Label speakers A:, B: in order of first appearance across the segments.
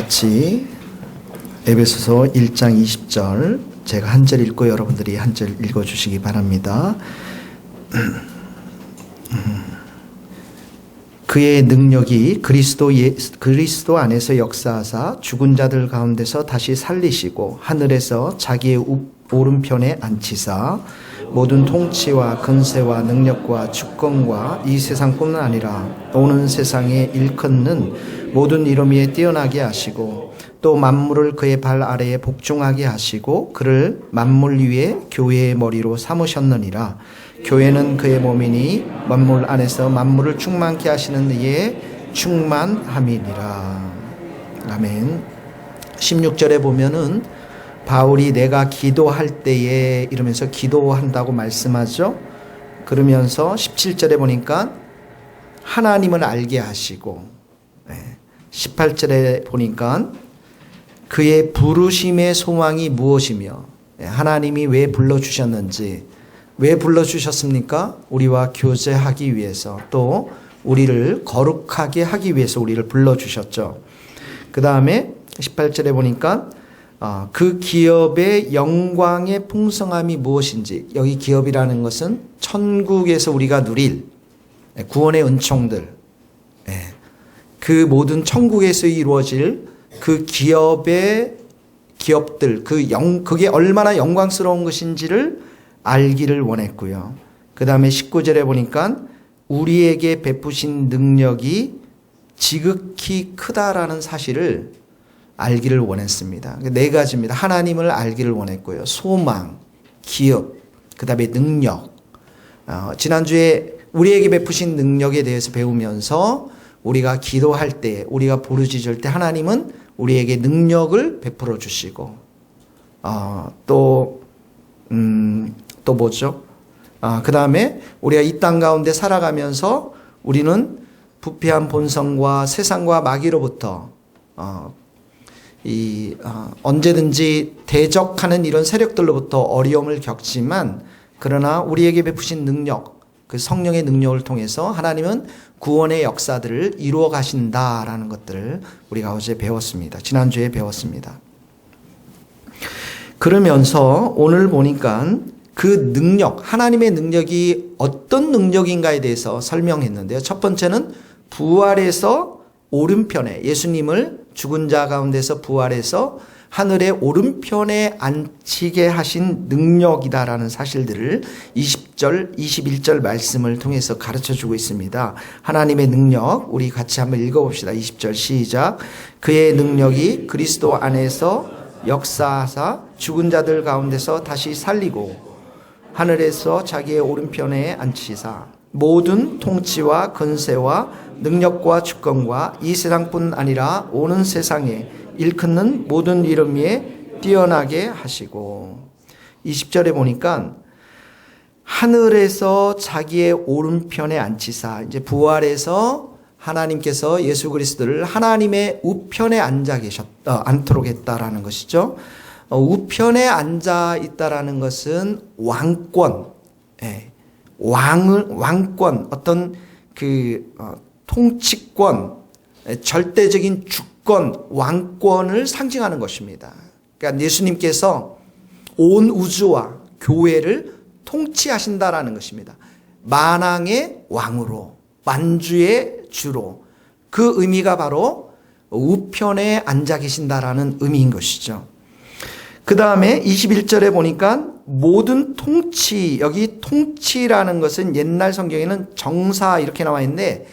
A: 같이 에베소서 1장 20절 제가 한 절 읽고 여러분들이 한 절 읽어주시기 바랍니다. 그의 능력이 그리스도 안에서 역사하사 죽은 자들 가운데서 다시 살리시고 하늘에서 자기의 오른편에 앉히사 모든 통치와 근세와 능력과 주권과 이 세상뿐만 아니라 오는 세상에 일컫는 모든 이름 위에 뛰어나게 하시고 또 만물을 그의 발 아래에 복종하게 하시고 그를 만물 위에 교회의 머리로 삼으셨느니라. 교회는 그의 몸이니 만물 안에서 만물을 충만케 하시는 이의 충만함이니라. 아멘. 16절에 보면은 바울이 내가 기도할 때에 이러면서 기도한다고 말씀하죠. 그러면서 17절에 보니까 하나님을 알게 하시고 18절에 보니까 그의 부르심의 소망이 무엇이며 하나님이 왜 불러주셨는지 왜 불러주셨습니까? 우리와 교제하기 위해서 또 우리를 거룩하게 하기 위해서 우리를 불러주셨죠. 그 다음에 18절에 보니까 그 기업의 영광의 풍성함이 무엇인지 여기 기업이라는 것은 천국에서 우리가 누릴 구원의 은총들 그 모든 천국에서 이루어질 그 기업들 그게 얼마나 영광스러운 것인지를 알기를 원했고요. 그 다음에 19절에 보니까 우리에게 베푸신 능력이 지극히 크다라는 사실을 알기를 원했습니다. 네 가지입니다. 하나님을 알기를 원했고요. 소망, 기업, 그 다음에 능력. 지난주에 우리에게 베푸신 능력에 대해서 배우면서 우리가 기도할 때, 우리가 부르짖을 때 하나님은 우리에게 능력을 베풀어 주시고, 또 뭐죠? 그 다음에 우리가 이 땅 가운데 살아가면서 우리는 부패한 본성과 세상과 마귀로부터 언제든지 대적하는 이런 세력들로부터 어려움을 겪지만 그러나 우리에게 베푸신 능력, 그 성령의 능력을 통해서 하나님은 구원의 역사들을 이루어 가신다라는 것들을 우리가 어제 배웠습니다. 지난주에 배웠습니다. 그러면서 오늘 보니까 그 능력, 하나님의 능력이 어떤 능력인가에 대해서 설명했는데요. 첫 번째는 부활해서 오른편에 예수님을 죽은 자 가운데서 부활해서 하늘의 오른편에 앉히게 하신 능력이다라는 사실들을 20절, 21절 말씀을 통해서 가르쳐주고 있습니다. 하나님의 능력, 우리 같이 한번 읽어봅시다. 20절 시작. 그의 능력이 그리스도 안에서 역사하사 죽은 자들 가운데서 다시 살리고 하늘에서 자기의 오른편에 앉히사 모든 통치와 근세와 능력과 주권과 이 세상뿐 아니라 오는 세상에 일컫는 모든 이름 위에 뛰어나게 하시고 20절에 보니까 하늘에서 자기의 오른편에 앉히사 이제 부활해서 하나님께서 예수 그리스도를 하나님의 우편에 앉도록 했다라는 것이죠. 우편에 앉아 있다라는 것은 왕권, 왕권, 어떤 통치권, 절대적인 주권, 왕권을 상징하는 것입니다. 그러니까 예수님께서 온 우주와 교회를 통치하신다라는 것입니다. 만왕의 왕으로, 만주의 주로 그 의미가 바로 우편에 앉아 계신다라는 의미인 것이죠. 그 다음에 21절에 보니까 모든 통치, 여기 통치라는 것은 옛날 성경에는 정사 이렇게 나와 있는데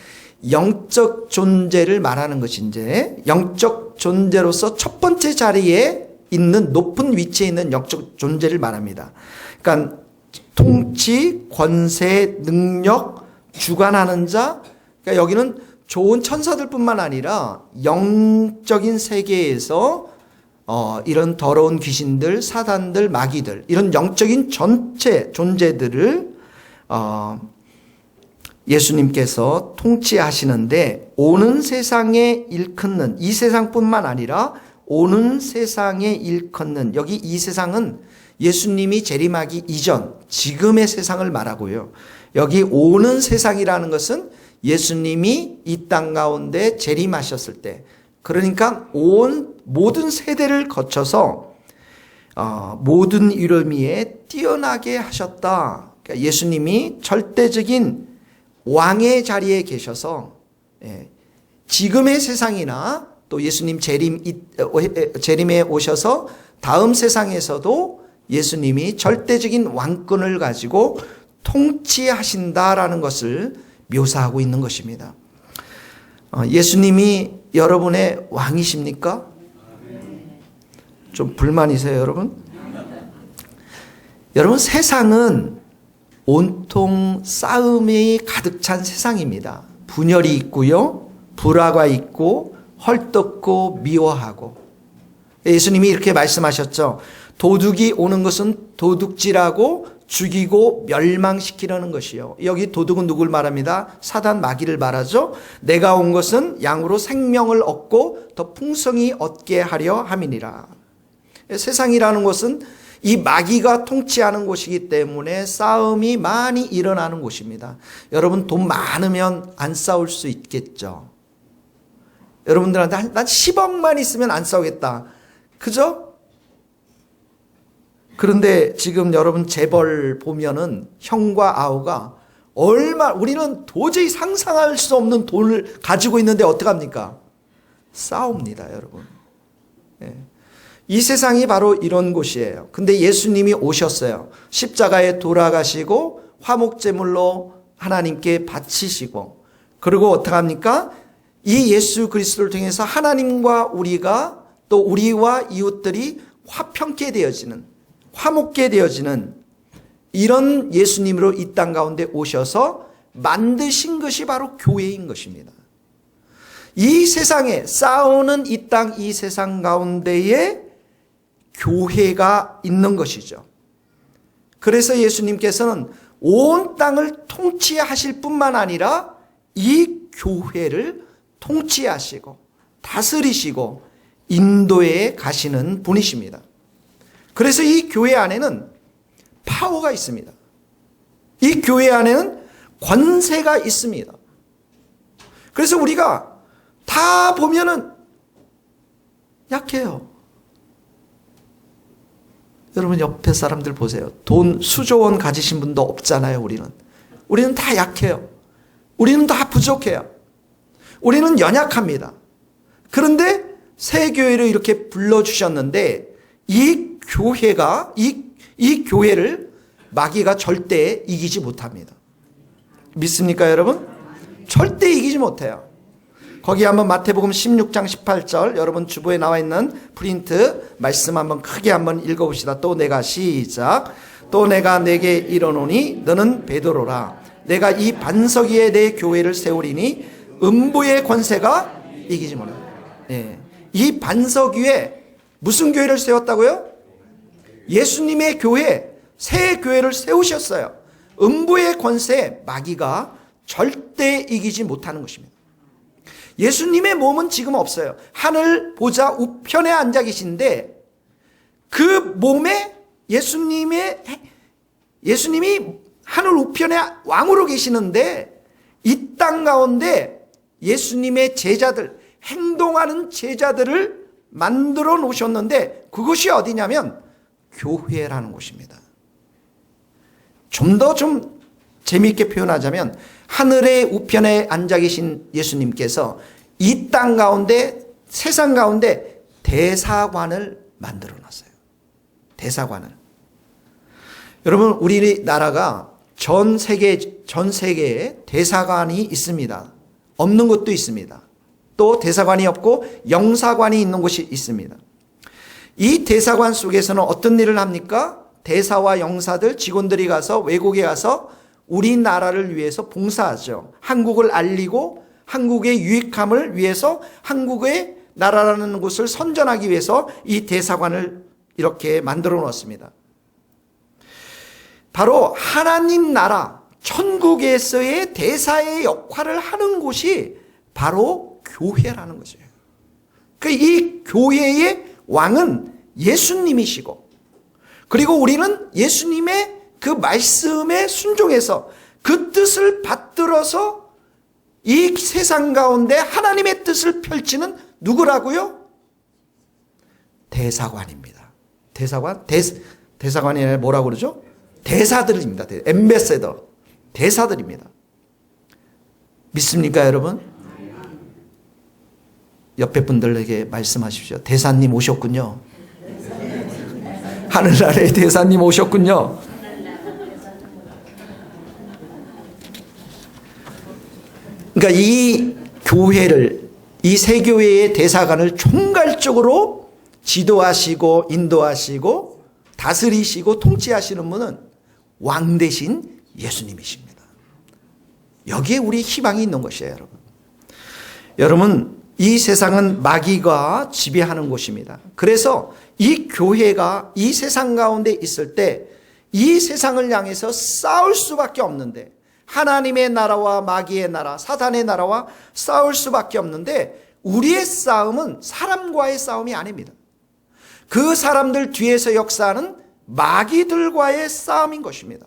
A: 영적 존재를 말하는 것인데 영적 존재로서 첫 번째 자리에 있는 높은 위치에 있는 영적 존재를 말합니다. 그러니까 통치, 권세, 능력, 주관하는 자, 그러니까 여기는 좋은 천사들뿐만 아니라 영적인 세계에서 이런 더러운 귀신들, 사단들, 마귀들 이런 영적인 전체 존재들을 예수님께서 통치하시는데 오는 세상에 일컫는 이 세상뿐만 아니라 오는 세상에 일컫는 여기 이 세상은 예수님이 재림하기 이전 지금의 세상을 말하고요. 여기 오는 세상이라는 것은 예수님이 이 땅 가운데 재림하셨을 때 그러니까 모든 세대를 거쳐서 모든 이름 위에 뛰어나게 하셨다. 그러니까 예수님이 절대적인 왕의 자리에 계셔서 지금의 세상이나 또 예수님 재림에 오셔서 다음 세상에서도 예수님이 절대적인 왕권을 가지고 통치하신다라는 것을 묘사하고 있는 것입니다. 예수님이 여러분의 왕이십니까? 좀 불만이세요, 여러분? 여러분, 세상은 온통 싸움이 가득 찬 세상입니다. 분열이 있고요, 불화가 있고, 헐떡고 미워하고. 예수님이 이렇게 말씀하셨죠. 도둑이 오는 것은 도둑질하고 죽이고 멸망시키려는 것이요. 여기 도둑은 누굴 말합니다? 사단 마귀를 말하죠. 내가 온 것은 양으로 생명을 얻고 더 풍성히 얻게 하려 함이니라. 세상이라는 것은 이 마귀가 통치하는 곳이기 때문에 싸움이 많이 일어나는 곳입니다. 여러분, 돈 많으면 안 싸울 수 있겠죠. 여러분들한테 난 10억만 있으면 안 싸우겠다. 그죠? 그런데 지금 여러분 재벌 보면은 형과 아우가 우리는 도저히 상상할 수 없는 돈을 가지고 있는데 어떡합니까? 싸웁니다, 여러분. 이 세상이 바로 이런 곳이에요. 근데 예수님이 오셨어요. 십자가에 돌아가시고 화목제물로 하나님께 바치시고, 그리고 어떡합니까? 이 예수 그리스도를 통해서 하나님과 우리가 또 우리와 이웃들이 화평케 되어지는, 화목케 되어지는 이런 예수님으로 이 땅 가운데 오셔서 만드신 것이 바로 교회인 것입니다. 이 세상에 싸우는 이 땅, 이 세상 가운데에 교회가 있는 것이죠. 그래서 예수님께서는 온 땅을 통치하실 뿐만 아니라 이 교회를 통치하시고 다스리시고 인도에 가시는 분이십니다. 그래서 이 교회 안에는 파워가 있습니다. 이 교회 안에는 권세가 있습니다. 그래서 우리가 다 보면은 약해요. 여러분 옆에 사람들 보세요. 돈 수조 원 가지신 분도 없잖아요, 우리는 다 약해요. 우리는 다 부족해요. 우리는 연약합니다. 그런데 새 교회를 이렇게 불러주셨는데 이 교회가 이 교회를 마귀가 절대 이기지 못합니다. 믿습니까, 여러분? 절대 이기지 못해요. 거기 한번 마태복음 16장 18절 여러분 주보에 나와 있는 프린트 말씀 한번 크게 한번 읽어봅시다. 또 내가 시작. 또 내가 내게 이르노니 너는 베드로라. 내가 이 반석 위에 내 교회를 세우리니 음부의 권세가 이기지 못한다. 이 반석 위에 무슨 교회를 세웠다고요? 예수님의 교회, 새 교회를 세우셨어요. 음부의 권세, 마귀가 절대 이기지 못하는 것입니다. 예수님의 몸은 지금 없어요. 하늘 보좌 우편에 앉아 계신데 그 몸에 예수님이 하늘 우편에 왕으로 계시는데 이 땅 가운데 예수님의 제자들, 행동하는 제자들을 만들어 놓으셨는데 그것이 어디냐면 교회라는 곳입니다. 좀 더 재미있게 표현하자면 하늘의 우편에 앉아 계신 예수님께서 이 땅 가운데, 세상 가운데 대사관을 만들어 놨어요. 대사관을. 여러분, 우리나라가 전 세계에 대사관이 있습니다. 없는 곳도 있습니다. 또 대사관이 없고 영사관이 있는 곳이 있습니다. 이 대사관 속에서는 어떤 일을 합니까? 대사와 영사들, 직원들이 가서 외국에 가서 우리나라를 위해서 봉사하죠. 한국을 알리고 한국의 유익함을 위해서 한국의 나라라는 곳을 선전하기 위해서 이 대사관을 이렇게 만들어 놓았습니다. 바로 하나님 나라, 천국에서의 대사의 역할을 하는 곳이 바로 교회라는 거죠. 이 교회의 왕은 예수님이시고, 그리고 우리는 예수님의 그 말씀에 순종해서 그 뜻을 받들어서 이 세상 가운데 하나님의 뜻을 펼치는 누구라고요? 대사관입니다. 대사관이 아니라 뭐라고 그러죠? 대사들입니다. 엠베세더. 대사들입니다. 믿습니까, 여러분? 옆에 분들에게 말씀하십시오. 대사님 오셨군요. 하늘나라의 대사님 오셨군요. 그러니까 이 교회를, 이 세 교회의 대사관을 총괄적으로 지도하시고 인도하시고 다스리시고 통치하시는 분은 왕 대신 예수님이십니다. 여기에 우리 희망이 있는 것이에요, 여러분. 여러분, 이 세상은 마귀가 지배하는 곳입니다. 그래서 이 교회가 이 세상 가운데 있을 때 이 세상을 향해서 싸울 수밖에 없는데, 하나님의 나라와 마귀의 나라, 사단의 나라와 싸울 수밖에 없는데, 우리의 싸움은 사람과의 싸움이 아닙니다. 그 사람들 뒤에서 역사하는 마귀들과의 싸움인 것입니다.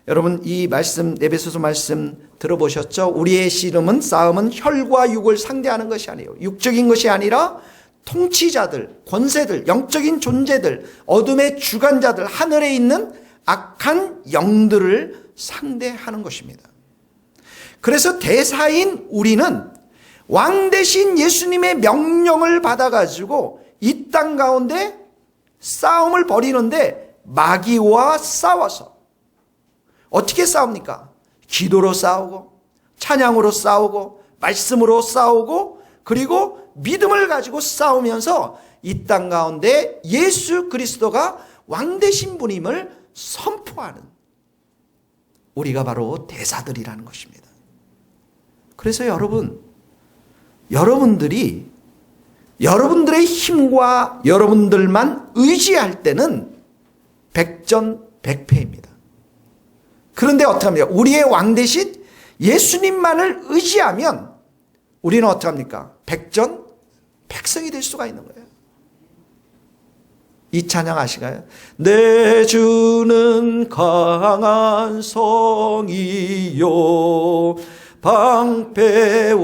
A: 여러분, 이 말씀, 에베소서 말씀 들어보셨죠? 우리의 씨름은, 싸움은 혈과 육을 상대하는 것이 아니에요. 육적인 것이 아니라 통치자들, 권세들, 영적인 존재들, 어둠의 주관자들, 하늘에 있는 악한 영들을 상대하는 것입니다. 그래서 대사인 우리는 왕 대신 예수님의 명령을 받아가지고 이 땅 가운데 싸움을 벌이는데, 마귀와 싸워서 어떻게 싸웁니까? 기도로 싸우고, 찬양으로 싸우고, 말씀으로 싸우고, 그리고 믿음을 가지고 싸우면서 이 땅 가운데 예수 그리스도가 왕 되신 분임을 선포하는, 우리가 바로 대사들이라는 것입니다. 그래서 여러분들이 여러분들의 힘과 여러분들만 의지할 때는 백전백패입니다. 그런데 어떻게 합니까? 우리의 왕 대신 예수님만을 의지하면 우리는 어떻게 합니까? 백전백승이 될 수가 있는 거예요. 이 찬양 아시가요? 내 주는 강한 성이요 방패와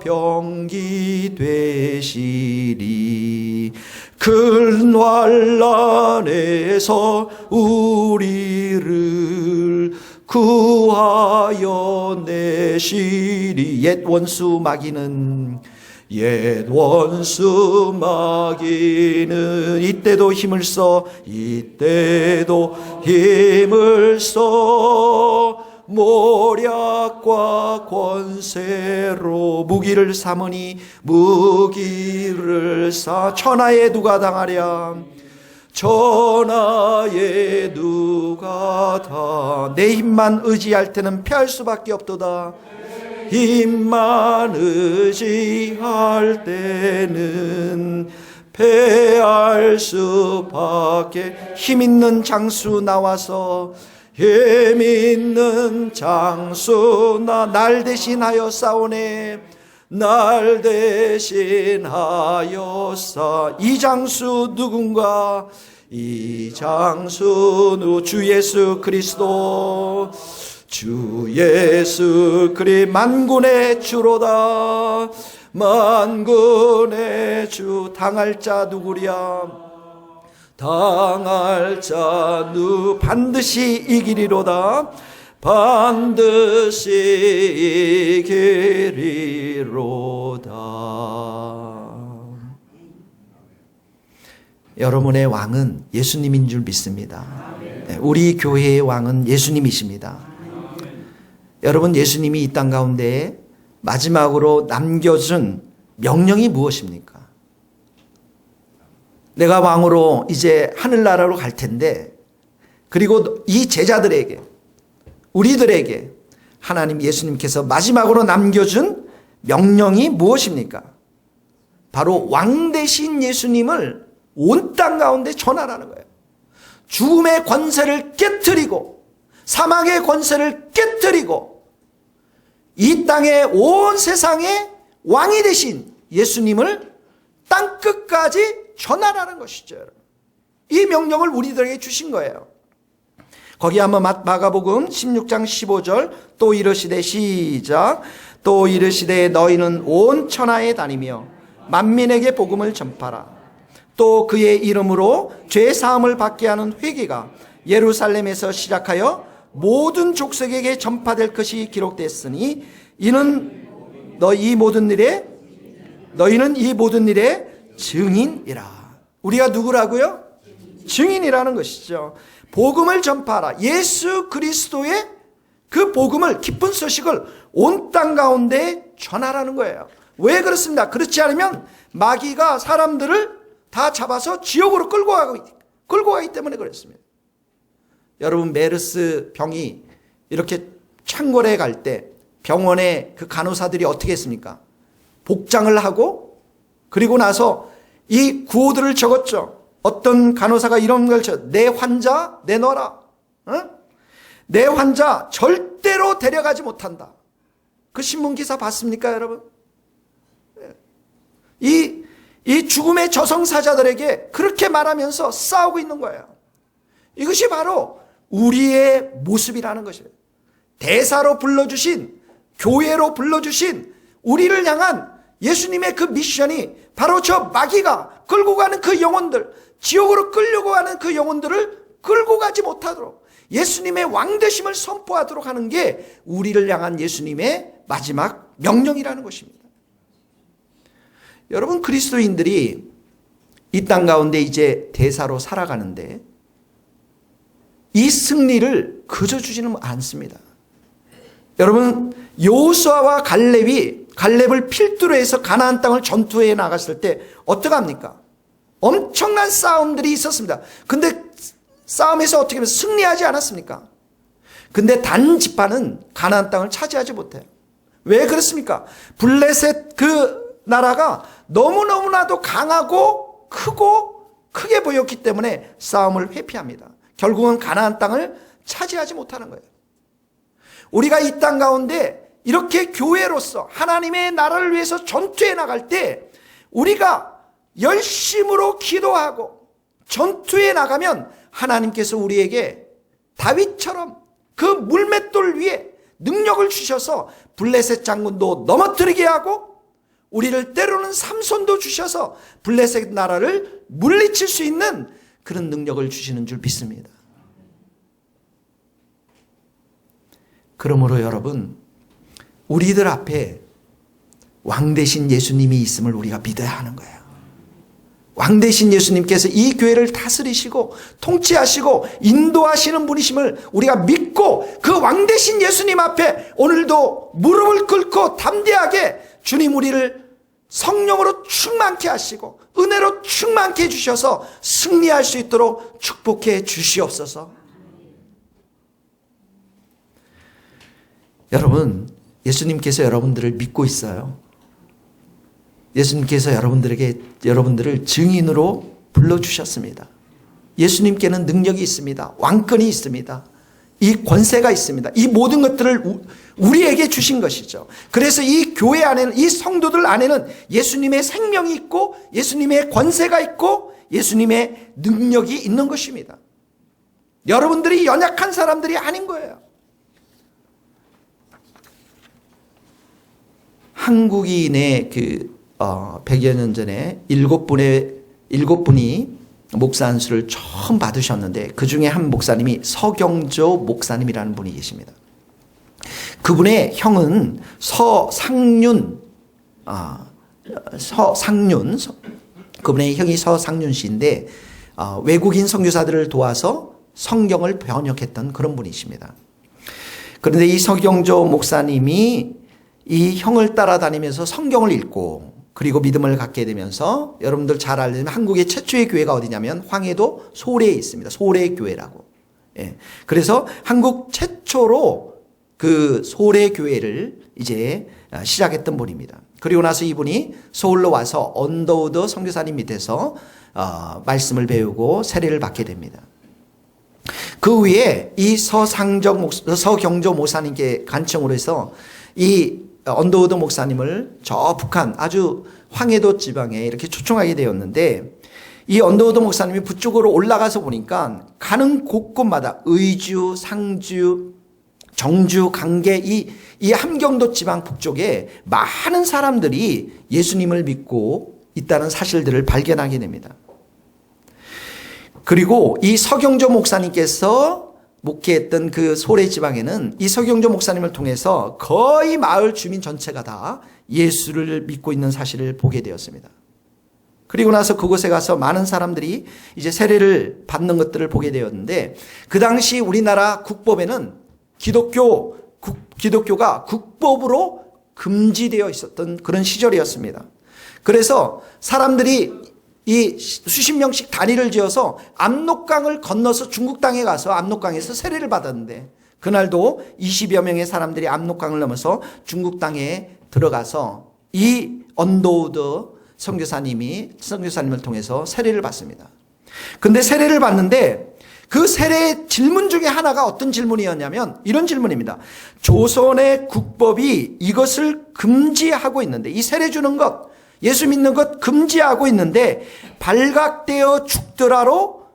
A: 병기 되시리. 큰 환난에서 우리를 구하여 내시리. 옛 원수 마귀는 이때도 힘을 써 모략과 권세로 무기를 삼으니 천하에 누가 당하랴. 천하에 누가 다. 내 힘만 의지할 때는 피할 수밖에 없도다. 힘만 의지할 때는 패할 수밖에. 힘 있는 장수 나와서, 힘 있는 장수나 날 대신하여 싸우네. 날 대신하여 이 장수 누군가? 이 장수 주 예수 그리스도. 주 예수 그리 만군의 주로다. 만군의 주. 당할 자 누구랴? 당할 자 반드시 이기리로다. 반드시 이기리로다. 여러분의 왕은 예수님인 줄 믿습니다. 우리 교회의 왕은 예수님이십니다. 여러분, 예수님이 이 땅 가운데 마지막으로 남겨준 명령이 무엇입니까? 내가 왕으로 이제 하늘나라로 갈 텐데, 그리고 이 제자들에게, 우리들에게 하나님 예수님께서 마지막으로 남겨준 명령이 무엇입니까? 바로 왕 대신 예수님을 온 땅 가운데 전하라는 거예요. 죽음의 권세를 깨트리고 사망의 권세를 깨트리고 이 땅의 온 세상의 왕이 되신 예수님을 땅끝까지 전하라는 것이죠. 이 명령을 우리들에게 주신 거예요. 거기 한번 마가복음 16장 15절 또 이르시되 시작. 또 이르시되 너희는 온 천하에 다니며 만민에게 복음을 전파라. 또 그의 이름으로 죄 사함을 받게 하는 회개가 예루살렘에서 시작하여 모든 족속에게 전파될 것이 기록됐으니 너희는 이 모든 일의 증인이라. 우리가 누구라고요? 증인이라는 것이죠. 복음을 전파하라. 예수 그리스도의 그 복음을, 기쁜 소식을 온 땅 가운데 전하라는 거예요. 왜 그렇습니다? 그렇지 않으면 마귀가 사람들을 다 잡아서 지옥으로 끌고 가기 때문에 그렇습니다. 여러분, 메르스 병이 이렇게 창궐해 갈 때 병원에 그 간호사들이 어떻게 했습니까? 복장을 하고, 그리고 나서 이 구호들을 적었죠. 어떤 간호사가 이런 걸 적었죠. 내 환자 내놔라. 내 환자 절대로 데려가지 못한다. 그 신문기사 봤습니까, 여러분? 이 죽음의 저승사자들에게 그렇게 말하면서 싸우고 있는 거예요. 이것이 바로 우리의 모습이라는 것이에요. 대사로 불러주신, 교회로 불러주신 우리를 향한 예수님의 그 미션이 바로 저 마귀가 끌고 가는 그 영혼들, 지옥으로 끌려고 하는 그 영혼들을 끌고 가지 못하도록 예수님의 왕되심을 선포하도록 하는 게 우리를 향한 예수님의 마지막 명령이라는 것입니다. 여러분, 그리스도인들이 이 땅 가운데 이제 대사로 살아가는데 이 승리를 그저 주지는 않습니다. 여러분, 여호수아와 갈렙을 필두로 해서 가나안 땅을 전투해 나갔을 때 어떡합니까? 엄청난 싸움들이 있었습니다. 근데 싸움에서 어떻게 하면 승리하지 않았습니까? 근데 단 지파는 가나안 땅을 차지하지 못해요. 왜 그렇습니까? 블레셋 그 나라가 너무너무나도 강하고 크게 보였기 때문에 싸움을 회피합니다. 결국은 가나안 땅을 차지하지 못하는 거예요. 우리가 이 땅 가운데 이렇게 교회로서 하나님의 나라를 위해서 전투해 나갈 때 우리가 열심으로 기도하고 전투에 나가면 하나님께서 우리에게 다윗처럼 그 물맷돌 위에 능력을 주셔서 블레셋 장군도 넘어뜨리게 하고 우리를 때로는 삼손도 주셔서 블레셋 나라를 물리칠 수 있는 그런 능력을 주시는 줄 믿습니다. 그러므로 여러분, 우리들 앞에 왕 되신 예수님이 있음을 우리가 믿어야 하는 거예요. 왕 되신 예수님께서 이 교회를 다스리시고 통치하시고 인도하시는 분이심을 우리가 믿고 그 왕 되신 예수님 앞에 오늘도 무릎을 꿇고 담대하게 주님 우리를 성령으로 충만케 하시고 은혜로 충만케 해주셔서 승리할 수 있도록 축복해 주시옵소서. 여러분, 예수님께서 여러분들을 믿고 있어요. 예수님께서 여러분들을 증인으로 불러주셨습니다. 예수님께는 능력이 있습니다. 왕권이 있습니다. 이 권세가 있습니다. 이 모든 것들을 우리에게 주신 것이죠. 그래서 이 교회 안에는, 이 성도들 안에는 예수님의 생명이 있고 예수님의 권세가 있고 예수님의 능력이 있는 것입니다. 여러분들이 연약한 사람들이 아닌 거예요. 한국인의 100여 년 전에 7분이 목사 안수를 처음 받으셨는데 그 중에 한 목사님이 서경조 목사님이라는 분이 계십니다. 그분의 형은 서상륜, 그분의 형이 서상륜 씨인데 외국인 선교사들을 도와서 성경을 번역했던 그런 분이십니다. 그런데 이 서경조 목사님이 이 형을 따라다니면서 성경을 읽고 그리고 믿음을 갖게 되면서 여러분들 잘 알는 한국의 최초의 교회가 어디냐면 황해도 소래에 있습니다. 소래교회라고. 예. 그래서 한국 최초로 그 소래교회를 이제 시작했던 분입니다. 그리고 나서 이분이 서울로 와서 언더우드 선교사님 밑에서 말씀을 배우고 세례를 받게 됩니다. 그 후에 이 서경조 목사님께 간청으로 해서 이 언더우드 목사님을 저 북한 아주 황해도 지방에 이렇게 초청하게 되었는데 이 언더우드 목사님이 북쪽으로 올라가서 보니까 가는 곳곳마다 의주, 상주, 정주, 강계, 이 함경도 지방 북쪽에 많은 사람들이 예수님을 믿고 있다는 사실들을 발견하게 됩니다. 그리고 이 서경조 목사님께서 목회했던 그 소래 지방에는 이 서경조 목사님을 통해서 거의 마을 주민 전체가 다 예수를 믿고 있는 사실을 보게 되었습니다. 그리고 나서 그곳에 가서 많은 사람들이 이제 세례를 받는 것들을 보게 되었는데, 그 당시 우리나라 국법에는 기독교가 국법으로 금지되어 있었던 그런 시절이었습니다. 그래서 사람들이 이 수십 명씩 단위를 지어서 압록강을 건너서 중국 땅에 가서 압록강에서 세례를 받았는데, 그날도 20여 명의 사람들이 압록강을 넘어서 중국 땅에 들어가서 이 언더우드 선교사님을 통해서 세례를 받습니다. 근데 세례를 받는데 그 세례의 질문 중에 하나가 어떤 질문이었냐면 이런 질문입니다. 조선의 국법이 이것을 금지하고 있는데, 이 세례 주는 것, 예수 믿는 것 금지하고 있는데 발각되어 죽더라도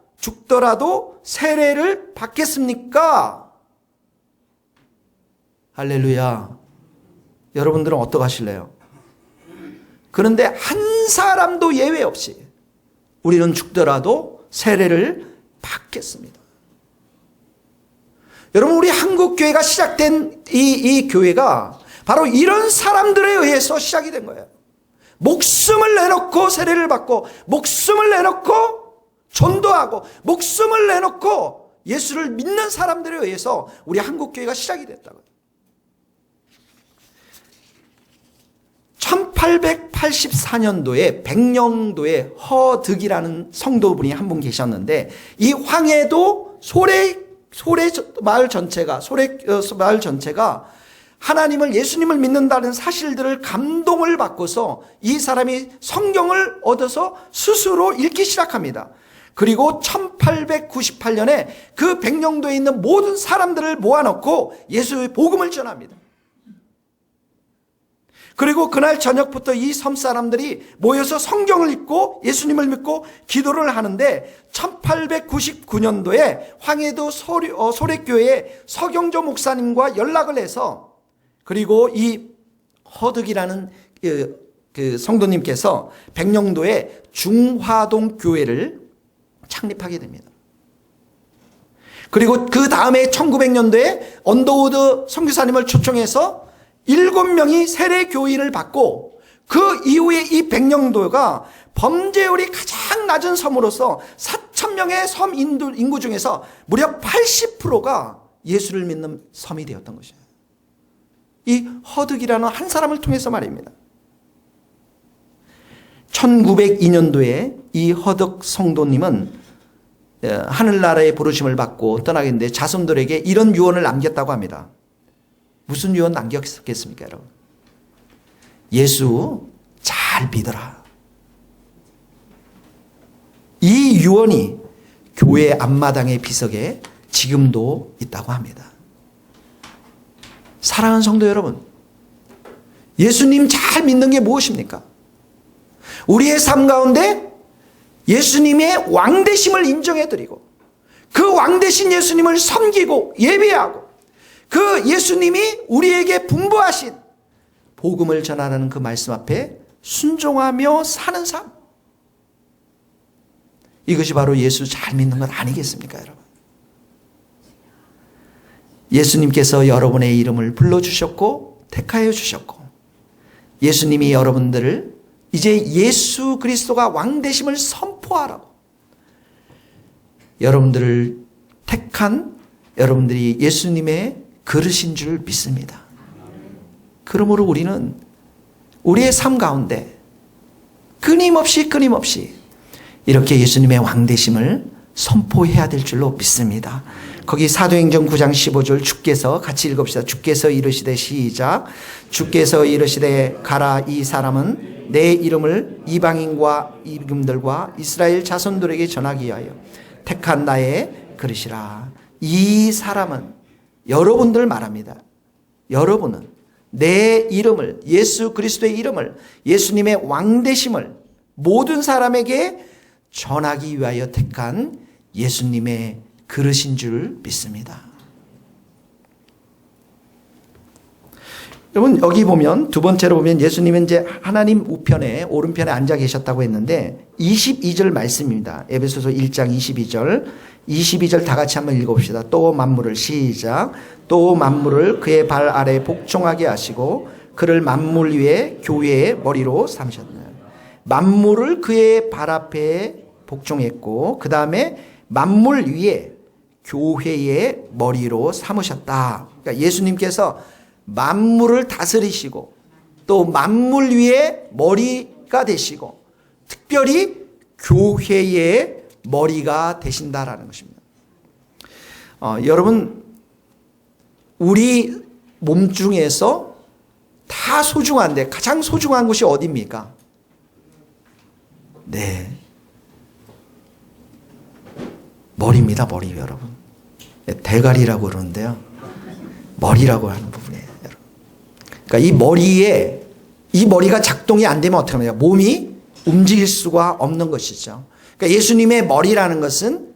A: 세례를 받겠습니까? 할렐루야. 여러분들은 어떡하실래요? 그런데 한 사람도 예외 없이 우리는 죽더라도 세례를 받겠습니다. 여러분, 우리 한국교회가 시작된 이 교회가 바로 이런 사람들에 의해서 시작이 된 거예요. 목숨을 내놓고 세례를 받고, 목숨을 내놓고 전도하고, 목숨을 내놓고 예수를 믿는 사람들에 의해서 우리 한국교회가 시작이 됐다고요. 1884년도에 백령도에 허득이라는 성도분이 한 분 계셨는데, 이 황해도 소래 마을 전체가 하나님을, 예수님을 믿는다는 사실들을 감동을 받고서 이 사람이 성경을 얻어서 스스로 읽기 시작합니다. 그리고 1898년에 그 백령도에 있는 모든 사람들을 모아놓고 예수의 복음을 전합니다. 그리고 그날 저녁부터 이 섬 사람들이 모여서 성경을 읽고 예수님을 믿고 기도를 하는데, 1899년도에 황해도 소래교회 서경조 목사님과 연락을 해서, 그리고 이 허득이라는 그 성도님께서 백령도에 중화동 교회를 창립하게 됩니다. 그리고 그 다음에 1900년도에 언더우드 선교사님을 초청해서 7명이 세례 교인을 받고, 그 이후에 이 백령도가 범죄율이 가장 낮은 섬으로서 4,000명의 섬 인구 중에서 무려 80%가 예수를 믿는 섬이 되었던 것이에요. 이 허득이라는 한 사람을 통해서 말입니다. 1902년도에 이 허득 성도님은 하늘나라의 부르심을 받고 떠나겠는데 자손들에게 이런 유언을 남겼다고 합니다. 무슨 유언 남겼겠습니까, 여러분? 예수 잘 믿어라. 이 유언이 교회 앞마당의 비석에 지금도 있다고 합니다. 사랑하는 성도 여러분, 예수님 잘 믿는 게 무엇입니까? 우리의 삶 가운데 예수님의 왕되심을 인정해드리고, 그 왕되신 예수님을 섬기고 예배하고, 그 예수님이 우리에게 분부하신 복음을 전하는 그 말씀 앞에 순종하며 사는 삶, 이것이 바로 예수 잘 믿는 것 아니겠습니까, 여러분? 예수님께서 여러분의 이름을 불러주셨고 택하여 주셨고, 예수님이 여러분들을 이제 예수 그리스도가 왕되심을 선포하라고 여러분들을 택한, 여러분들이 예수님의 그릇인 줄 믿습니다. 그러므로 우리는 우리의 삶 가운데 끊임없이 이렇게 예수님의 왕되심을 선포해야 될 줄로 믿습니다. 거기 사도행전 9장 15절 주께서 같이 읽읍시다. 주께서 이르시되, 시작. 주께서 이르시되 가라, 이 사람은 내 이름을 이방인과 임금들과 이스라엘 자손들에게 전하기 위하여 택한 나의 그릇이라. 이 사람은 여러분들 말합니다. 여러분은 내 이름을, 예수 그리스도의 이름을, 예수님의 왕되심을 모든 사람에게 전하기 위하여 택한 예수님의 그릇인 줄 믿습니다. 여러분 여기 보면 두 번째로 보면 예수님은 이제 하나님 우편에 오른편에 앉아 계셨다고 했는데 22절 말씀입니다. 에베소서 1장 22절 다 같이 한번 읽어봅시다. 또 만물을 시작. 또 만물을 그의 발 아래 복종하게 하시고 그를 만물 위에 교회의 머리로 삼으셨나요. 만물을 그의 발 앞에 복종했고 그 다음에 만물 위에 교회의 머리로 삼으셨다. 그러니까 예수님께서 만물을 다스리시고 또 만물 위에 머리가 되시고 특별히 교회의 머리가 되신다라는 것입니다. 여러분 우리 몸 중에서 다 소중한데 가장 소중한 것이 어디입니까? 네, 머리입니다. 머리 여러분. 대가리라고 그러는데요. 머리라고 하는 부분이에요. 여러분. 그러니까 이 머리가 작동이 안 되면 어떻게 합니까? 몸이 움직일 수가 없는 것이죠. 그러니까 예수님의 머리라는 것은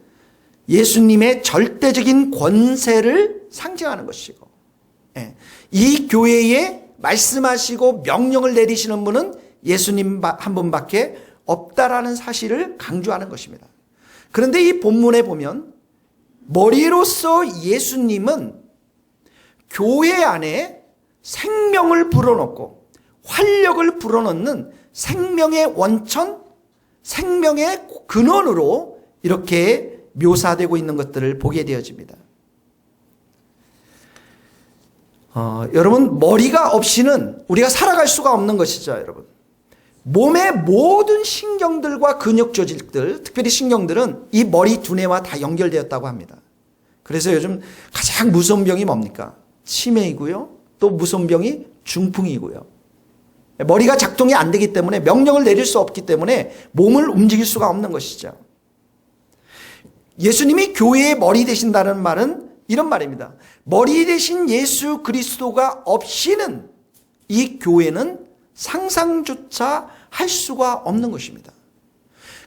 A: 예수님의 절대적인 권세를 상징하는 것이고, 이 교회에 말씀하시고 명령을 내리시는 분은 예수님 한 분밖에 없다라는 사실을 강조하는 것입니다. 그런데 이 본문에 보면 머리로서 예수님은 교회 안에 생명을 불어넣고 활력을 불어넣는 생명의 원천, 생명의 근원으로 이렇게 묘사되고 있는 것들을 보게 되어집니다. 여러분 머리가 없이는 우리가 살아갈 수가 없는 것이죠. 여러분 몸의 모든 신경들과 근육 조직들, 특별히 신경들은 이 머리 두뇌와 다 연결되었다고 합니다. 그래서 요즘 가장 무서운 병이 뭡니까? 치매이고요. 또 무서운 병이 중풍이고요. 머리가 작동이 안 되기 때문에 명령을 내릴 수 없기 때문에 몸을 움직일 수가 없는 것이죠. 예수님이 교회의 머리 되신다는 말은 이런 말입니다. 머리 되신 예수 그리스도가 없이는 이 교회는 상상조차 할 수가 없는 것입니다.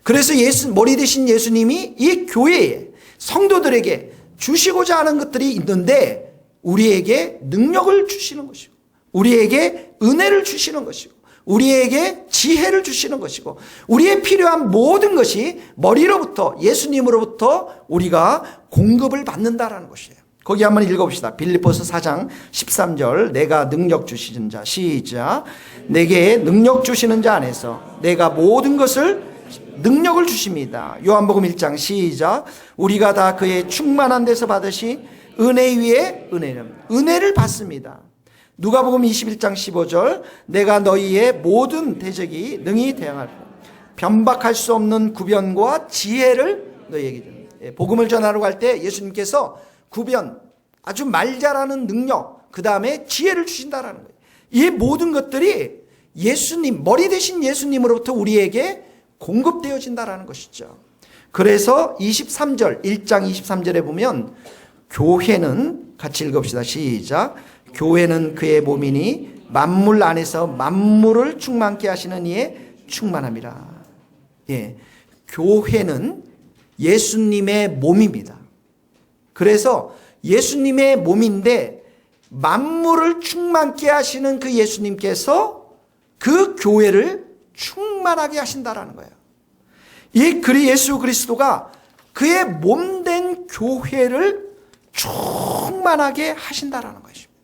A: 그래서 머리 되신 예수님이 이 교회에 성도들에게 주시고자 하는 것들이 있는데 우리에게 능력을 주시는 것이고 우리에게 은혜를 주시는 것이고 우리에게 지혜를 주시는 것이고 우리의 필요한 모든 것이 머리로부터 예수님으로부터 우리가 공급을 받는다라는 것이에요. 거기 한번 읽어봅시다. 빌립보서 4장 13절 내가 능력 주시는 자 시작. 내게 능력 주시는 자 안에서 내가 모든 것을 능력을 주십니다. 요한복음 1장 시작. 우리가 다 그의 충만한 데서 받으시 은혜 위에 은혜를 받습니다. 누가복음 21장 15절 내가 너희의 모든 대적이 능히 대항할 변박할 수 없는 구변과 지혜를 너희에게 줍니다. 복음을 전하러 갈 때 예수님께서 구변, 아주 말 잘하는 능력, 그 다음에 지혜를 주신다라는 거예요. 이 모든 것들이 예수님, 머리 대신 예수님으로부터 우리에게 공급되어진다라는 것이죠. 그래서 23절, 1장 23절에 보면 교회는 같이 읽읍시다. 시작. 교회는 그의 몸이니 만물 안에서 만물을 충만케 하시는 이의 충만함이라. 예, 교회는 예수님의 몸입니다. 그래서 예수님의 몸인데 만물을 충만케 하시는 그 예수님께서 그 교회를 충만하게 하신다라는 거예요. 이 예수 그리스도가 그의 몸된 교회를 충만하게 하신다라는 것입니다.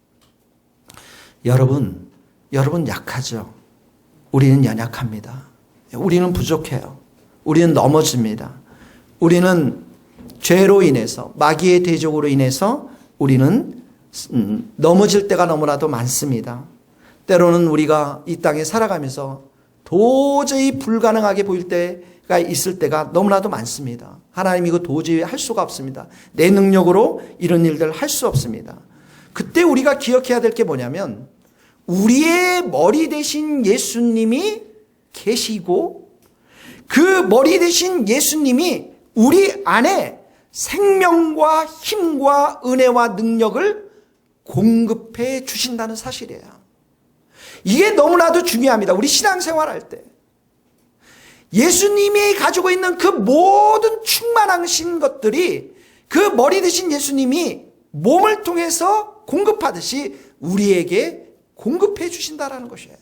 A: 여러분 약하죠. 우리는 연약합니다. 우리는 부족해요. 우리는 넘어집니다. 우리는 죄로 인해서 마귀의 대적으로 인해서 우리는 넘어질 때가 너무나도 많습니다. 때로는 우리가 이 땅에 살아가면서 도저히 불가능하게 보일 때가 있을 때가 너무나도 많습니다. 하나님 이거 도저히 할 수가 없습니다. 내 능력으로 이런 일들을 할 수 없습니다. 그때 우리가 기억해야 될 게 뭐냐면 우리의 머리 대신 예수님이 계시고 그 머리 대신 예수님이 우리 안에 생명과 힘과 은혜와 능력을 공급해 주신다는 사실이에요. 이게 너무나도 중요합니다. 우리 신앙생활할 때 예수님이 가지고 있는 그 모든 충만하신 것들이 그 머리 대신 예수님이 몸을 통해서 공급하듯이 우리에게 공급해 주신다라는 것이에요.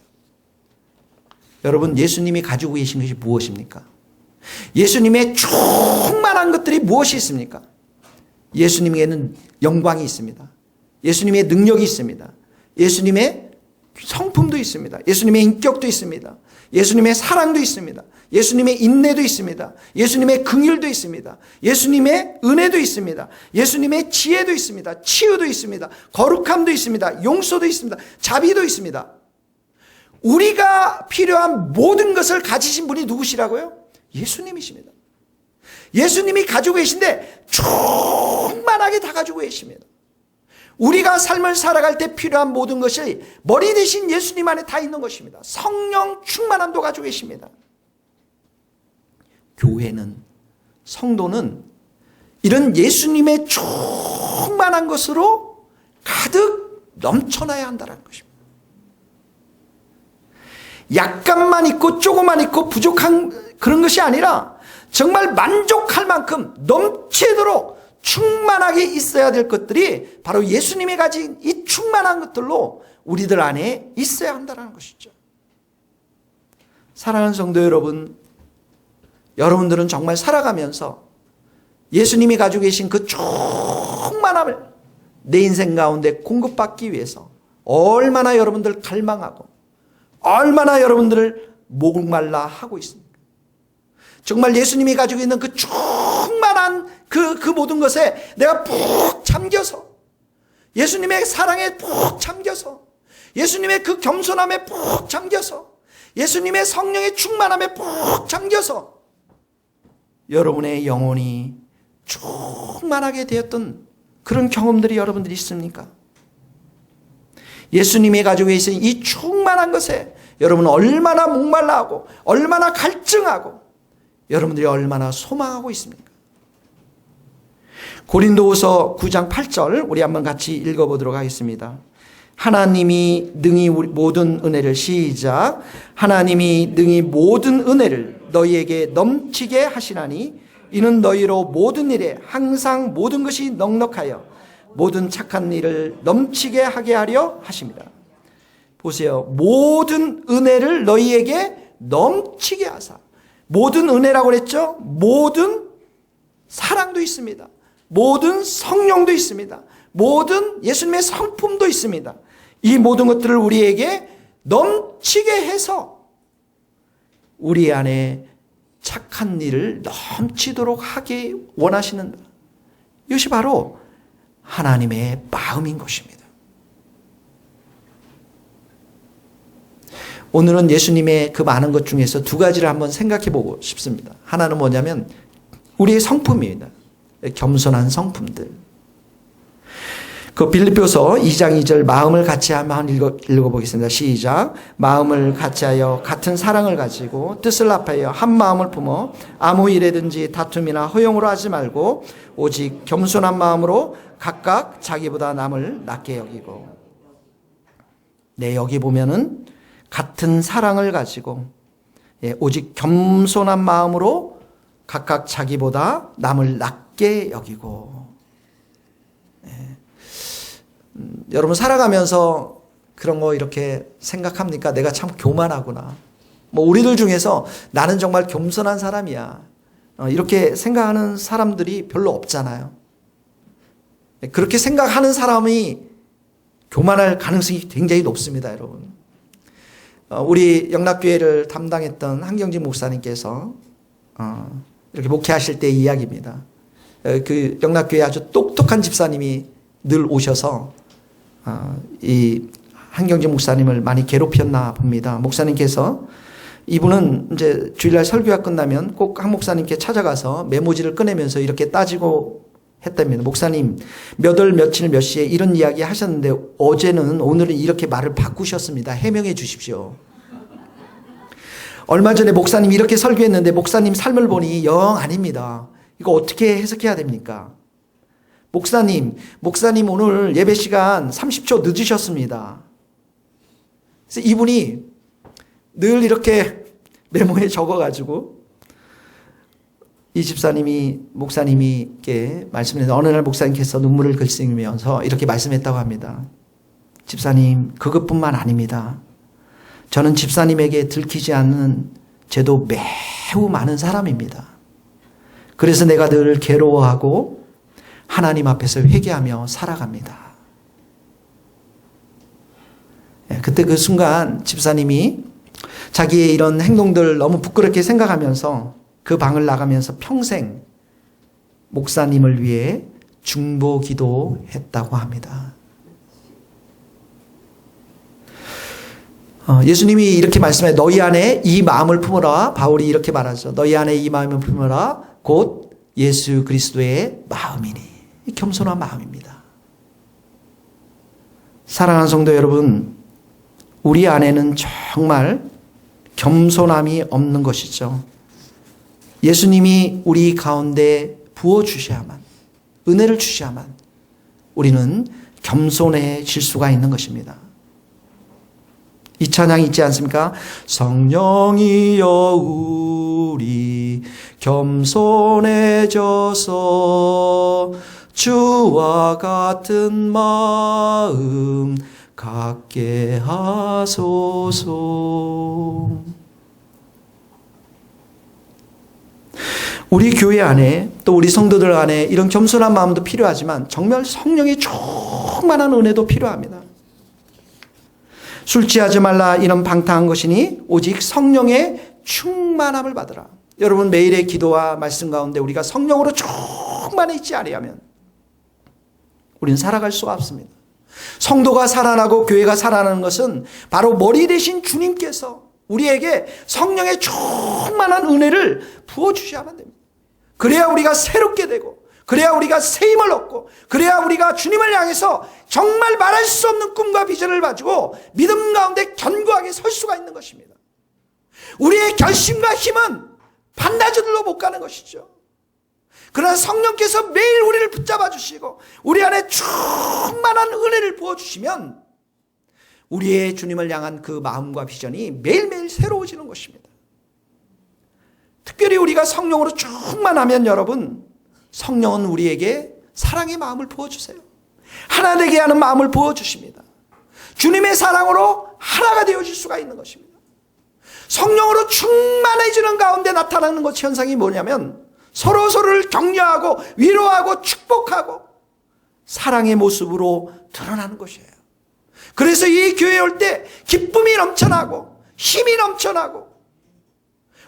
A: 여러분, 예수님이 가지고 계신 것이 무엇입니까? 예수님의 충만한 것들이 무엇이 있습니까? 예수님에게는 영광이 있습니다. 예수님의 능력이 있습니다. 예수님의 성품도 있습니다. 예수님의 인격도 있습니다. 예수님의 사랑도 있습니다. 예수님의 인내도 있습니다. 예수님의 긍휼도 있습니다. 예수님의 은혜도 있습니다. 예수님의 지혜도 있습니다. 치유도 있습니다. 거룩함도 있습니다. 용서도 있습니다. 자비도 있습니다. 우리가 필요한 모든 것을 가지신 분이 누구시라고요? 예수님이십니다. 예수님이 가지고 계신데 충만하게 다 가지고 계십니다. 우리가 삶을 살아갈 때 필요한 모든 것이 머리 대신 예수님 안에 다 있는 것입니다. 성령 충만함도 가지고 계십니다. 교회는, 성도는 이런 예수님의 충만한 것으로 가득 넘쳐나야 한다는 것입니다. 약간만 있고 조금만 있고 부족한 그런 것이 아니라 정말 만족할 만큼 넘치도록 충만하게 있어야 될 것들이 바로 예수님이 가진 이 충만한 것들로 우리들 안에 있어야 한다는 것이죠. 사랑하는 성도 여러분, 여러분들은 정말 살아가면서 예수님이 가지고 계신 그 충만함을 내 인생 가운데 공급받기 위해서 얼마나 여러분들 갈망하고 얼마나 여러분들을 목말라 하고 있습니까? 정말 예수님이 가지고 있는 그 충만한 그 모든 것에 내가 푹 잠겨서, 예수님의 사랑에 푹 잠겨서, 예수님의 그 겸손함에 푹 잠겨서, 예수님의 성령의 충만함에 푹 잠겨서 여러분의 영혼이 충만하게 되었던 그런 경험들이 여러분들이 있습니까? 예수님이 가지고 계신 이 충만한 것에 여러분은 얼마나 목말라하고 얼마나 갈증하고 여러분들이 얼마나 소망하고 있습니까? 고린도후서 9장 8절 우리 한번 같이 읽어보도록 하겠습니다. 하나님이 능히 모든 은혜를, 시작, 하나님이 능히 모든 은혜를 너희에게 넘치게 하시나니 이는 너희로 모든 일에 항상 모든 것이 넉넉하여 모든 착한 일을 넘치게 하게 하려 하십니다. 보세요. 모든 은혜를 너희에게 넘치게 하사. 모든 은혜라고 그랬죠? 모든 사랑도 있습니다. 모든 성령도 있습니다. 모든 예수님의 성품도 있습니다. 이 모든 것들을 우리에게 넘치게 해서 우리 안에 착한 일을 넘치도록 하기 원하시는, 이것이 바로 하나님의 마음인 것입니다. 오늘은 예수님의 그 많은 것 중에서 두 가지를 한번 생각해 보고 싶습니다. 하나는 뭐냐면 우리의 성품입니다. 겸손한 성품들. 그 빌립보서 2장 2절 마음을 같이하며 한번 읽어보겠습니다. 시작. 마음을 같이하여 같은 사랑을 가지고 뜻을 합하여 한 마음을 품어 아무 일에든지 다툼이나 허용으로 하지 말고 오직 겸손한 마음으로 각각 자기보다 남을 낮게 여기고. 네, 여기 보면은 같은 사랑을 가지고 오직 겸손한 마음으로 각각 자기보다 남을 낮게 여기고. 여러분 살아가면서 그런 거 이렇게 생각합니까? 내가 참 교만하구나. 뭐 우리들 중에서 나는 정말 겸손한 사람이야. 이렇게 생각하는 사람들이 별로 없잖아요. 그렇게 생각하는 사람이 교만할 가능성이 굉장히 높습니다, 여러분. 우리 영락교회를 담당했던 한경진 목사님께서 이렇게 목회하실 때 이야기입니다. 그 영락교회 아주 똑똑한 집사님이 늘 오셔서 이 한경진 목사님을 많이 괴롭혔나 봅니다. 목사님께서, 이분은 이제 주일날 설교가 끝나면 꼭 한 목사님께 찾아가서 메모지를 꺼내면서 이렇게 따지고 했답니다. 목사님, 몇 월 며칠 몇 시에 이런 이야기 하셨는데 오늘은 이렇게 말을 바꾸셨습니다. 해명해 주십시오. 얼마 전에 목사님 이렇게 설교했는데 목사님 삶을 보니 영 아닙니다. 이거 어떻게 해석해야 됩니까? 목사님 오늘 예배 시간 30초 늦으셨습니다. 그래서 이분이 늘 이렇게 메모에 적어가지고 이 목사님이께 말씀했는데 어느 날 목사님께서 눈물을 글썽이면서 이렇게 말씀했다고 합니다. 집사님, 그것뿐만 아닙니다. 저는 집사님에게 들키지 않는 죄도 매우 많은 사람입니다. 그래서 내가 늘 괴로워하고 하나님 앞에서 회개하며 살아갑니다. 그때 그 순간 집사님이 자기의 이런 행동들 너무 부끄럽게 생각하면서 그 방을 나가면서 평생 목사님을 위해 중보 기도했다고 합니다. 예수님이 이렇게 말씀해, 너희 안에 이 마음을 품어라. 바울이 이렇게 말하죠. 너희 안에 이 마음을 품어라. 곧 예수 그리스도의 마음이니. 겸손한 마음입니다. 사랑하는 성도 여러분, 우리 안에는 정말 겸손함이 없는 것이죠. 예수님이 우리 가운데 부어주셔야만, 은혜를 주셔야만 우리는 겸손해질 수가 있는 것입니다. 이 찬양이 있지 않습니까? 성령이여 우리 겸손해져서 주와 같은 마음 갖게 하소서. 우리 교회 안에 또 우리 성도들 안에 이런 겸손한 마음도 필요하지만 정말 성령의 충만한 은혜도 필요합니다. 술 취하지 말라 이런 방탕한 것이니 오직 성령의 충만함을 받으라. 여러분, 매일의 기도와 말씀 가운데 우리가 성령으로 충만해지지 아니하면 우리는 살아갈 수가 없습니다. 성도가 살아나고 교회가 살아나는 것은 바로 머리 대신 주님께서 우리에게 성령의 충만한 은혜를 부어주셔야만 됩니다. 그래야 우리가 새롭게 되고, 그래야 우리가 새 힘을 얻고, 그래야 우리가 주님을 향해서 정말 말할 수 없는 꿈과 비전을 가지고 믿음 가운데 견고하게 설 수가 있는 것입니다. 우리의 결심과 힘은 반나절로 못 가는 것이죠. 그러나 성령께서 매일 우리를 붙잡아 주시고 우리 안에 충만한 은혜를 부어주시면 우리의 주님을 향한 그 마음과 비전이 매일매일 새로워지는 것입니다. 특별히 우리가 성령으로 충만하면 여러분, 성령은 우리에게 사랑의 마음을 부어주세요. 하나 되게 하는 마음을 부어주십니다. 주님의 사랑으로 하나가 되어질 수가 있는 것입니다. 성령으로 충만해지는 가운데 나타나는 것 현상이 뭐냐면 서로서로를 격려하고 위로하고 축복하고 사랑의 모습으로 드러나는 것이에요. 그래서 이 교회에 올 때 기쁨이 넘쳐나고 힘이 넘쳐나고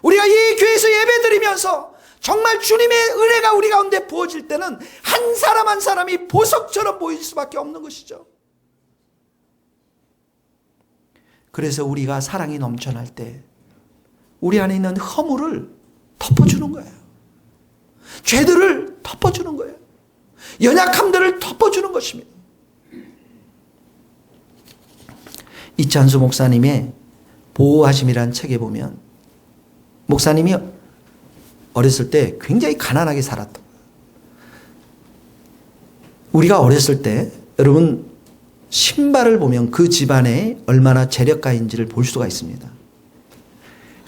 A: 우리가 이 교회에서 예배드리면서 정말 주님의 은혜가 우리 가운데 부어질 때는 한 사람 한 사람이 보석처럼 보일 수밖에 없는 것이죠. 그래서 우리가 사랑이 넘쳐날 때 우리 안에 있는 허물을 덮어주는 거예요. 죄들을 덮어주는 거예요. 연약함들을 덮어주는 것입니다. 이찬수 목사님의 보호하심이라는 책에 보면 목사님이 어렸을 때 굉장히 가난하게 살았던 거예요. 우리가 어렸을 때 여러분 신발을 보면 그 집안에 얼마나 재력가인지를 볼 수가 있습니다.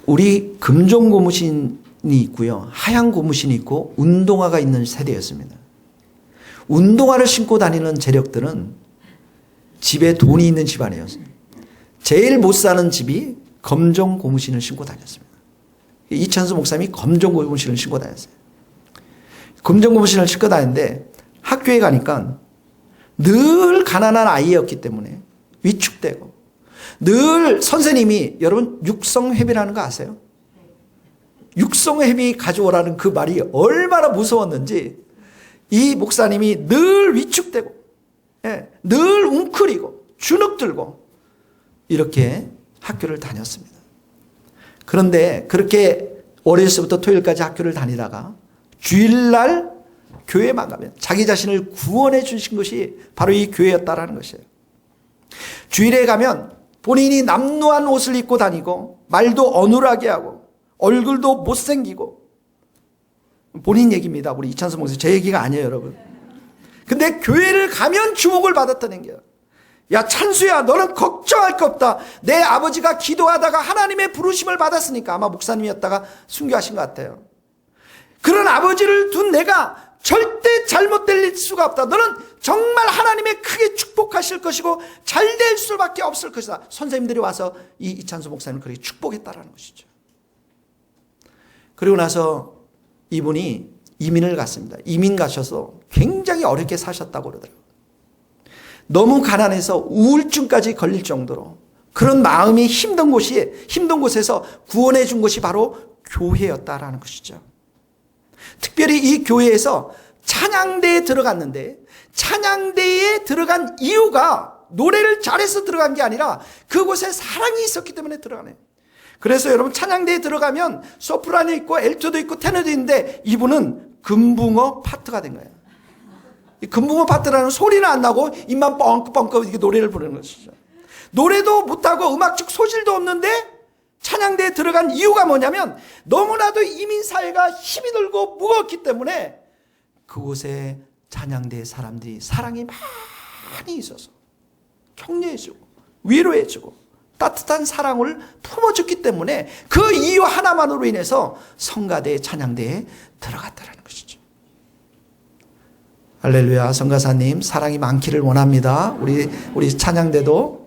A: 우리 금종 고무신이 있고요, 하얀 고무신이 있고 운동화가 있는 세대였습니다. 운동화를 신고 다니는 재력들은 집에 돈이 있는 집안이었어요. 제일 못 사는 집이 검정 고무신을 신고 다녔습니다. 이찬수 목사님이 검정 고무신을 신고 다녔어요. 검정 고무신을 신고 다녔는데 학교에 가니까 늘 가난한 아이였기 때문에 위축되고, 늘 선생님이, 여러분 육성회비라는 거 아세요? 육성회비 가져오라는 그 말이 얼마나 무서웠는지 이 목사님이 늘 위축되고, 늘 웅크리고 주눅들고 이렇게 학교를 다녔습니다. 그런데 그렇게 월요일서부터 토요일까지 학교를 다니다가 주일날 교회만 가면 자기 자신을 구원해 주신 것이 바로 이 교회였다라는 것이에요. 주일에 가면 본인이 남루한 옷을 입고 다니고 말도 어눌하게 하고 얼굴도 못생기고, 본인 얘기입니다. 우리 이찬수 목사님, 제 얘기가 아니에요, 여러분. 근데 교회를 가면 주목을 받았다는 거예요. 야, 찬수야, 너는 걱정할 거 없다. 내 아버지가 기도하다가 하나님의 부르심을 받았으니까, 아마 목사님이었다가 순교하신 것 같아요. 그런 아버지를 둔 내가 절대 잘못될 수가 없다. 너는 정말 하나님의 크게 축복하실 것이고 잘 될 수밖에 없을 것이다. 선생님들이 와서 이찬수 목사님을 그렇게 축복했다라는 것이죠. 그리고 나서 이분이 이민을 갔습니다. 이민 가셔서 굉장히 어렵게 사셨다고 그러더라고요. 너무 가난해서 우울증까지 걸릴 정도로 그런 마음이 힘든 곳에서 구원해 준 것이 바로 교회였다라는 것이죠. 특별히 이 교회에서 찬양대에 들어갔는데 찬양대에 들어간 이유가 노래를 잘해서 들어간 게 아니라 그곳에 사랑이 있었기 때문에 들어가네요. 그래서 여러분 찬양대에 들어가면 소프라노 있고 엘토도 있고 테너도 있는데 이분은 금붕어 파트가 된 거예요. 이 금붕어 파트라는 소리는 안 나고 입만 뻥긋뻥긋 이렇게 노래를 부르는 것이죠. 노래도 못하고 음악적 소질도 없는데 찬양대에 들어간 이유가 뭐냐면 너무나도 이민사회가 힘이 들고 무겁기 때문에 그곳에 찬양대 사람들이 사랑이 많이 있어서 격려해주고 위로해주고 따뜻한 사랑을 품어줬기 때문에 그 이유 하나만으로 인해서 성가대 찬양대에 들어갔다는 것이죠. 할렐루야. 성가사님 사랑이 많기를 원합니다. 우리 찬양대도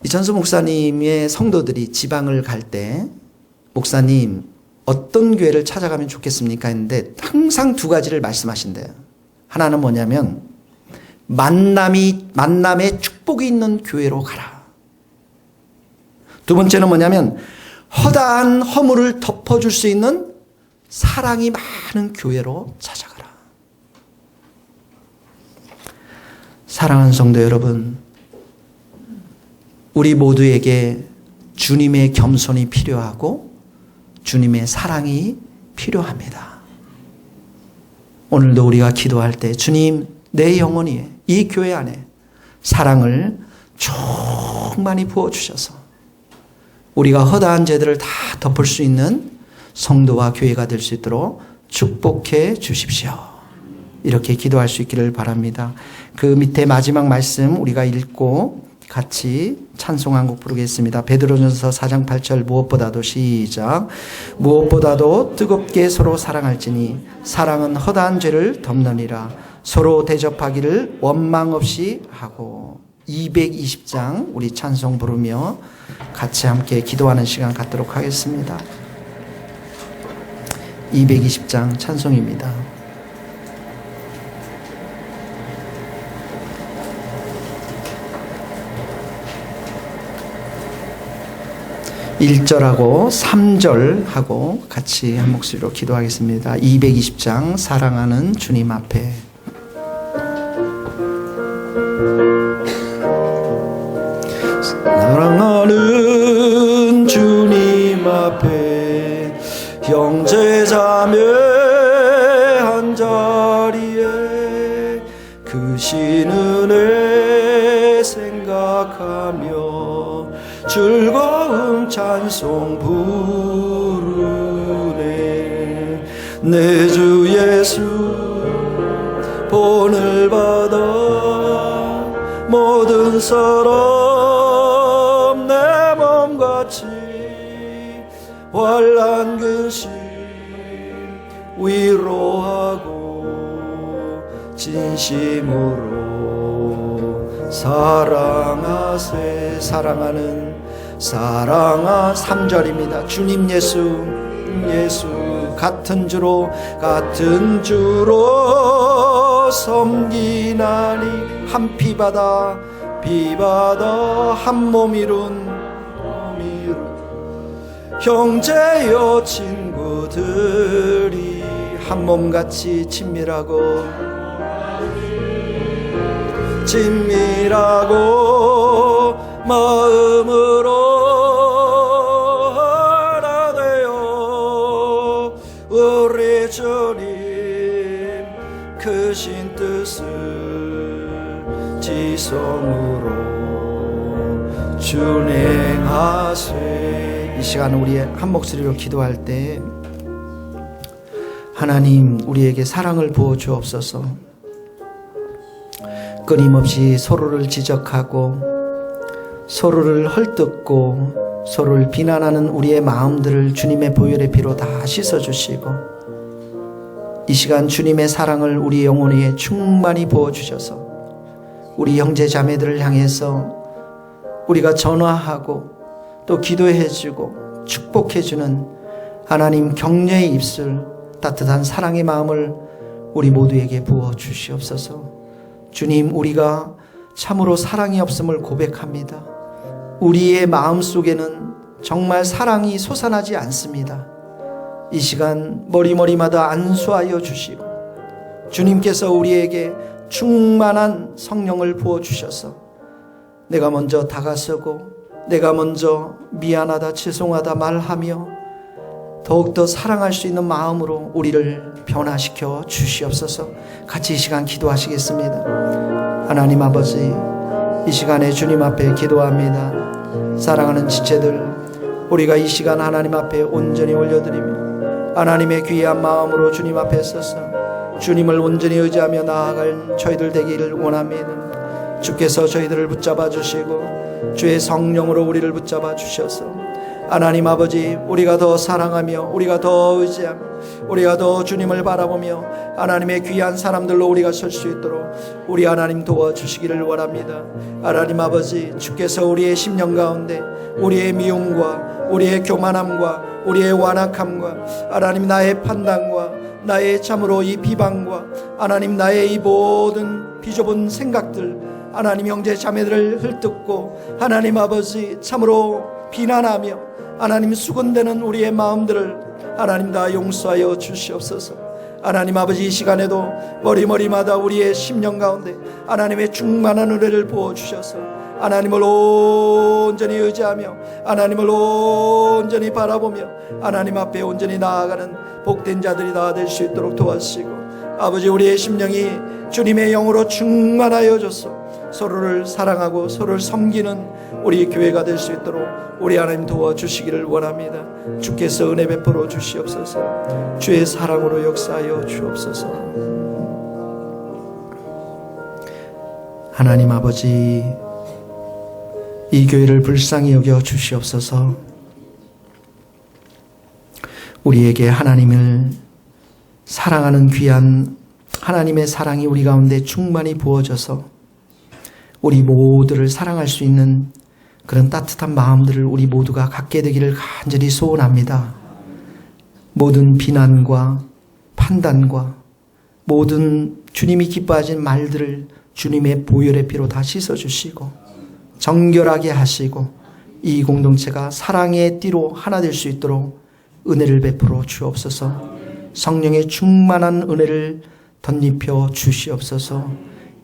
A: 이찬수 목사님의 성도들이 지방을 갈 때 목사님 어떤 교회를 찾아가면 좋겠습니까? 했는데 항상 두 가지를 말씀하신대요. 하나는 뭐냐면 만남의 축복이 있는 교회로 가라. 두 번째는 뭐냐면 허다한 허물을 덮어줄 수 있는 사랑이 많은 교회로 찾아가라. 사랑하는 성도 여러분, 우리 모두에게 주님의 겸손이 필요하고 주님의 사랑이 필요합니다. 오늘도 우리가 기도할 때 주님, 내 영혼이 이 교회 안에 사랑을 충만히 부어주셔서 우리가 허다한 죄들을 다 덮을 수 있는 성도와 교회가 될 수 있도록 축복해 주십시오. 이렇게 기도할 수 있기를 바랍니다. 그 밑에 마지막 말씀 우리가 읽고 같이 찬송 한 곡 부르겠습니다. 베드로전서 4장 8절 무엇보다도 시작. 무엇보다도 뜨겁게 서로 사랑할지니 사랑은 허다한 죄를 덮느니라. 서로 대접하기를 원망 없이 하고. 220장 우리 찬송 부르며 같이 함께 기도하는 시간 갖도록 하겠습니다. 220장 찬송입니다. 1절하고 3절하고 같이 한 목소리로 기도하겠습니다. 220장 사랑하는 주님 앞에. 사랑하는 주님 앞에 형제자매 한자리에 크신 은혜 생각하며 즐거운 찬송 부르네. 내 주 예수 본을 받아 모든 사람 내 몸같이 환난 근심 위로하고 진심으로 사랑하세. 사랑하 3절입니다. 주님 예수 같은 주로 섬기나니 한 피받아 한 몸 이룬 형제여 친구들이 한 몸같이 친밀하고 마음으로 하나 되어 우리 주님 크신 뜻을 지성으로 준행하세. 이 시간 우리의 한 목소리로 기도할 때 하나님 우리에게 사랑을 부어 주옵소서. 끊임없이 서로를 지적하고 서로를 헐뜯고 서로를 비난하는 우리의 마음들을 주님의 보혈의 피로 다 씻어주시고 이 시간 주님의 사랑을 우리 영혼에 충만히 부어주셔서 우리 형제 자매들을 향해서 우리가 전화하고 또 기도해주고 축복해주는 하나님 격려의 입술, 따뜻한 사랑의 마음을 우리 모두에게 부어주시옵소서. 주님, 우리가 참으로 사랑이 없음을 고백합니다. 우리의 마음속에는 정말 사랑이 솟아나지 않습니다. 이 시간 머리마다 안수하여 주시고 주님께서 우리에게 충만한 성령을 부어주셔서 내가 먼저 다가서고 내가 먼저 미안하다 죄송하다 말하며 더욱더 사랑할 수 있는 마음으로 우리를 변화시켜 주시옵소서. 같이 이 시간 기도하시겠습니다. 하나님 아버지, 이 시간에 주님 앞에 기도합니다. 사랑하는 지체들, 우리가 이 시간 하나님 앞에 온전히 올려드리며 하나님의 귀한 마음으로 주님 앞에 서서 주님을 온전히 의지하며 나아갈 저희들 되기를 원합니다. 주께서 저희들을 붙잡아 주시고 주의 성령으로 우리를 붙잡아 주셔서 하나님 아버지, 우리가 더 사랑하며 우리가 더 의지하며 우리가 더 주님을 바라보며 하나님의 귀한 사람들로 우리가 설 수 있도록 우리 하나님 도와주시기를 원합니다. 하나님 아버지, 주께서 우리의 심령 가운데 우리의 미움과 우리의 교만함과 우리의 완악함과 하나님 나의 판단과 나의 참으로 이 비방과 하나님 나의 이 모든 비좁은 생각들, 하나님 형제 자매들을 헐뜯고 하나님 아버지 참으로 비난하며 하나님 수군대는 우리의 마음들을 하나님 다 용서하여 주시옵소서. 하나님 아버지, 이 시간에도 머리마다 우리의 심령 가운데 하나님의 충만한 은혜를 부어주셔서 하나님을 온전히 의지하며 하나님을 온전히 바라보며 하나님 앞에 온전히 나아가는 복된 자들이 다 될 수 있도록 도와주시고 아버지, 우리의 심령이 주님의 영으로 충만하여 져서 서로를 사랑하고 서로를 섬기는 우리 교회가 될 수 있도록 우리 하나님 도와주시기를 원합니다. 주께서 은혜 베풀어 주시옵소서. 주의 사랑으로 역사하여 주옵소서. 하나님 아버지, 이 교회를 불쌍히 여겨 주시옵소서. 우리에게 하나님을 사랑하는 귀한 하나님의 사랑이 우리 가운데 충만히 부어져서 우리 모두를 사랑할 수 있는 그런 따뜻한 마음들을 우리 모두가 갖게 되기를 간절히 소원합니다. 모든 비난과 판단과 모든 주님이 기뻐하신 말들을 주님의 보혈의 피로 다 씻어주시고 정결하게 하시고 이 공동체가 사랑의 띠로 하나 될 수 있도록 은혜를 베풀어 주옵소서. 성령의 충만한 은혜를 덧입혀 주시옵소서.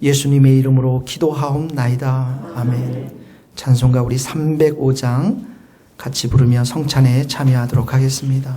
A: 예수님의 이름으로 기도하옵나이다. 아멘. 찬송가 우리 305장 같이 부르며 성찬에 참여하도록 하겠습니다.